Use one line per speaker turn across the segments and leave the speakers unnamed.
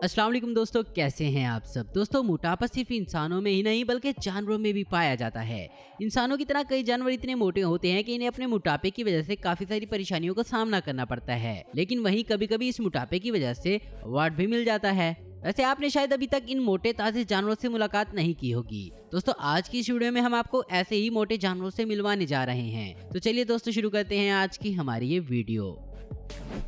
अस्सलाम वालेकुम दोस्तों, कैसे हैं आप सब। दोस्तों, मोटापा सिर्फ इंसानों में ही नहीं बल्कि जानवरों में भी पाया जाता है। इंसानों की तरह कई जानवर इतने मोटे होते हैं कि इन्हें अपने मोटापे की वजह से काफी सारी परेशानियों का सामना करना पड़ता है, लेकिन वहीं कभी कभी इस मोटापे की वजह से अवार्ड भी मिल जाता है। वैसे आपने शायद अभी तक इन मोटे ताजे जानवरों से मुलाकात नहीं की होगी। दोस्तों, आज की इस वीडियो में हम आपको ऐसे ही मोटे जानवरों से मिलवाने जा रहे हैं। तो चलिए दोस्तों, शुरू करते हैं आज की हमारी ये वीडियो।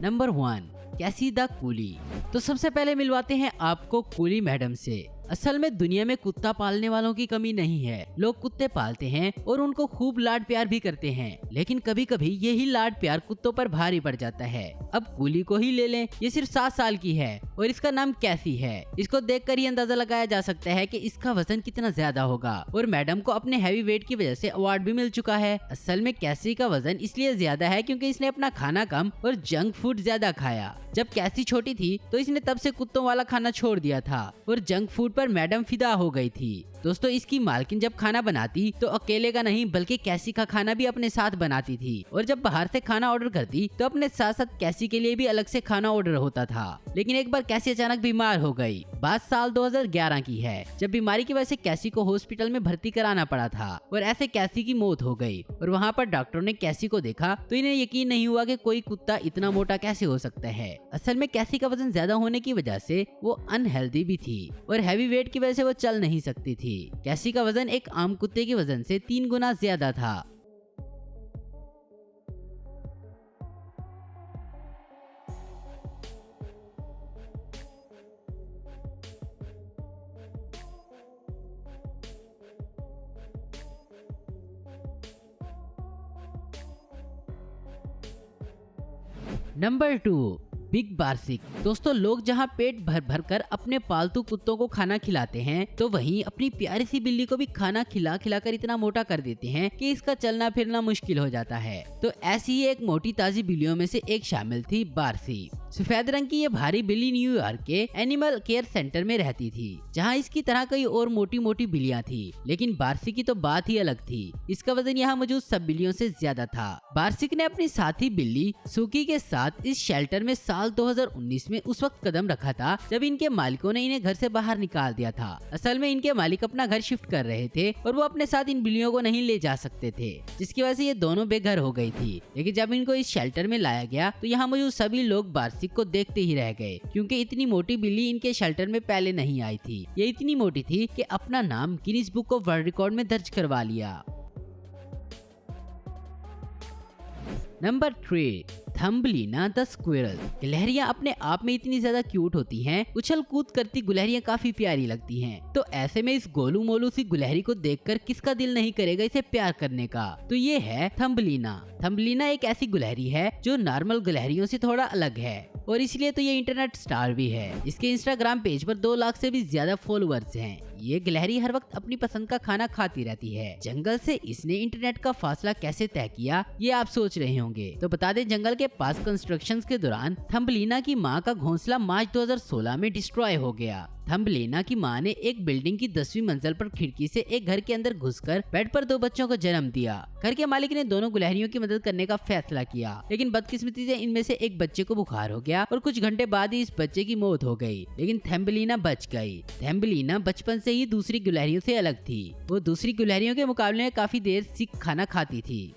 नंबर 1, कैसी द कूली। तो सबसे पहले मिलवाते हैं आपको कूली मैडम से। असल में दुनिया में कुत्ता पालने वालों की कमी नहीं है। लोग कुत्ते पालते हैं और उनको खूब लाड प्यार भी करते हैं, लेकिन कभी कभी यही लाड प्यार कुत्तों पर भारी पड़ जाता है। अब कूली को ही ले लें, ये सिर्फ 7 साल की है और इसका नाम कैसी है। इसको देखकर ही अंदाजा लगाया जा सकता है कि इसका वजन कितना ज्यादा होगा और मैडम को अपने हैवी वेट की वजह से अवार्ड भी मिल चुका है। असल में कैसी का वजन इसलिए ज्यादा है क्योंकि इसने अपना खाना कम और जंक फूड ज्यादा खाया। जब कैसी छोटी थी तो इसने तब से कुत्तों वाला खाना छोड़ दिया था और जंक फूड पर मैडम फिदा हो गई थी। दोस्तों, इसकी मालकिन जब खाना बनाती तो अकेले का नहीं बल्कि कैसी का खाना भी अपने साथ बनाती थी और जब बाहर से खाना ऑर्डर करती तो अपने साथ साथ कैसी के लिए भी अलग से खाना ऑर्डर होता था। लेकिन एक बार कैसी अचानक बीमार हो गई। बात साल 2011 की है, जब बीमारी की वजह से कैसी को हॉस्पिटल में भर्ती कराना पड़ा था और ऐसे कैसी की मौत हो गई। और वहाँ पर डॉक्टरों ने कैसी को देखा तो इन्हें यकीन नहीं हुआ कि कोई कुत्ता इतना मोटा कैसे हो सकता है। असल में कैसी का वजन ज्यादा होने की वजह से वो अनहेल्दी भी थी और हैवी वेट की वजह से वो चल नहीं सकती थी। कैसी का वजन एक आम कुत्ते के वजन से 3 गुना ज्यादा था। Number 2, big Barsik. दोस्तों, लोग जहां पेट भर भर कर अपने पालतू कुत्तों को खाना खिलाते हैं तो वहीं अपनी प्यारी सी बिल्ली को भी खाना खिला खिला कर इतना मोटा कर देते हैं कि इसका चलना फिरना मुश्किल हो जाता है। तो ऐसी ही एक मोटी ताजी बिल्लियों में से एक शामिल थी बार्सी। सफेद रंग की ये भारी बिल्ली न्यूयॉर्क के एनिमल केयर सेंटर में रहती थी, जहां इसकी तरह कई और मोटी मोटी बिल्लियां थी, लेकिन बार्सी की तो बात ही अलग थी। इसका वजन यहाँ मौजूद सब बिल्लियों से ज्यादा था। बार्सिक ने अपनी साथी बिल्ली सुकी के साथ इस शेल्टर में साल 2019 में उस वक्त कदम रखा था जब इनके मालिकों ने इन्हें घर से बाहर निकाल दिया था। असल में इनके मालिक अपना घर शिफ्ट कर रहे थे और वो अपने साथ इन बिल्लियों को नहीं ले जा सकते थे, जिसकी वजह से ये दोनों बेघर हो गई थी। लेकिन जब इनको इस शेल्टर में लाया गया तो यहाँ मौजूद सभी लोग बार्सिक को देखते ही रह गए, क्योंकि इतनी मोटी बिल्ली इनके शेल्टर में पहले नहीं आई थी। ये इतनी मोटी थी कि अपना नाम Guinness book of world record में दर्ज करवा लिया। Number 3, Thumbelina the squirrel. गिलहरियां अपने आप में इतनी ज्यादा क्यूट होती हैं, उछल कूद करती गुलहरियां काफी प्यारी लगती हैं। तो ऐसे में इस गोलू मोलू सी गुलहरी को देखकर किसका दिल नहीं करेगा इसे प्यार करने का। तो ये है थम्बलिना। थम्बलिना एक ऐसी गुलहरी है जो नॉर्मल गुलहरियों से थोड़ा अलग है और इसलिए तो ये इंटरनेट स्टार भी है। इसके इंस्टाग्राम पेज पर 2 लाख से भी ज्यादा फॉलोअर्स हैं। ये गिलहरी हर वक्त अपनी पसंद का खाना खाती रहती है। जंगल से इसने इंटरनेट का फासला कैसे तय किया ये आप सोच रहे होंगे। तो बता दें, जंगल के पास कंस्ट्रक्शंस के दौरान थम्बलिना की मां का घोंसला मार्च 2016 में डिस्ट्रॉय हो गया। थम्बलिना की मां ने एक बिल्डिंग की 10वीं मंजिल पर खिड़की से एक घर के अंदर घुसकर बेड पर 2 बच्चों को जन्म दिया। घर के मालिक ने दोनों गुलहरियों की मदद करने का फैसला किया, लेकिन बदकिस्मती से इनमें से एक बच्चे को बुखार हो गया और कुछ घंटे बाद ही इस बच्चे की मौत हो गई। लेकिन थम्बलिना बच गई। थम्बलिना बचपन से ही दूसरी गुलहरियों से अलग थी। वो दूसरी गुलहरियों के मुकाबले में काफी देर से खाना खाती थी।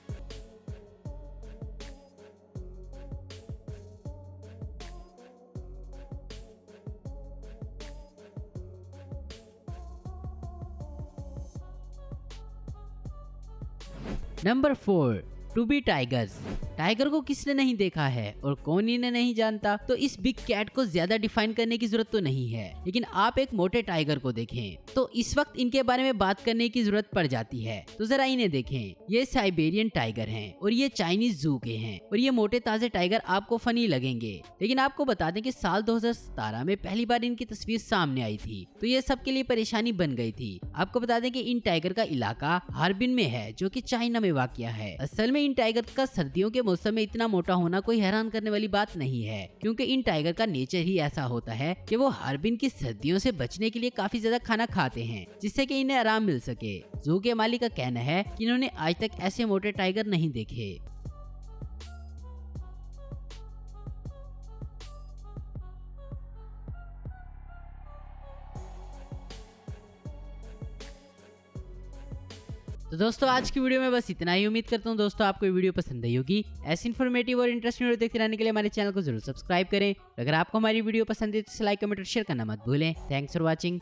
Number 4, two B tigers. टाइगर को किसने नहीं देखा है और कौन इन्हें नहीं जानता। तो इस बिग कैट को ज्यादा डिफाइन करने की जरूरत तो नहीं है, लेकिन आप एक मोटे टाइगर को देखें तो इस वक्त इनके बारे में बात करने की जरूरत पड़ जाती है। तो जरा इन्हें देखें, ये साइबेरियन टाइगर हैं और ये चाइनीज जू के हैं और ये मोटे ताजे टाइगर आपको फनी लगेंगे, लेकिन आपको बता दें कि साल 2017 में पहली बार इनकी तस्वीर सामने आई थी तो ये सबके लिए परेशानी बन गई थी। आपको बता दें कि इन टाइगर का इलाका हार्बिन में है, जो कि चाइना में वाक़या है। असल में इन टाइगर का सर्दियों के मौसम में इतना मोटा होना कोई हैरान करने वाली बात नहीं है, क्योंकि इन टाइगर का नेचर ही ऐसा होता है कि वो हार्बिन की सर्दियों से बचने के लिए काफी ज्यादा खाना खाते हैं, जिससे कि इन्हें आराम मिल सके। जू के मालिक का कहना है कि इन्होंने आज तक ऐसे मोटे टाइगर नहीं देखे। तो दोस्तों आज की वीडियो में बस इतना ही। उम्मीद करता हूँ दोस्तों आपको ये वीडियो पसंद आई होगी। ऐसी इन्फॉर्मेटिव और इंटरेस्टिंग वीडियो देखते रहने के लिए हमारे चैनल को जरूर सब्सक्राइब करें। अगर आपको हमारी वीडियो पसंद है तो लाइक, कमेंट और शेयर करना मत भूलें। Thanks for watching.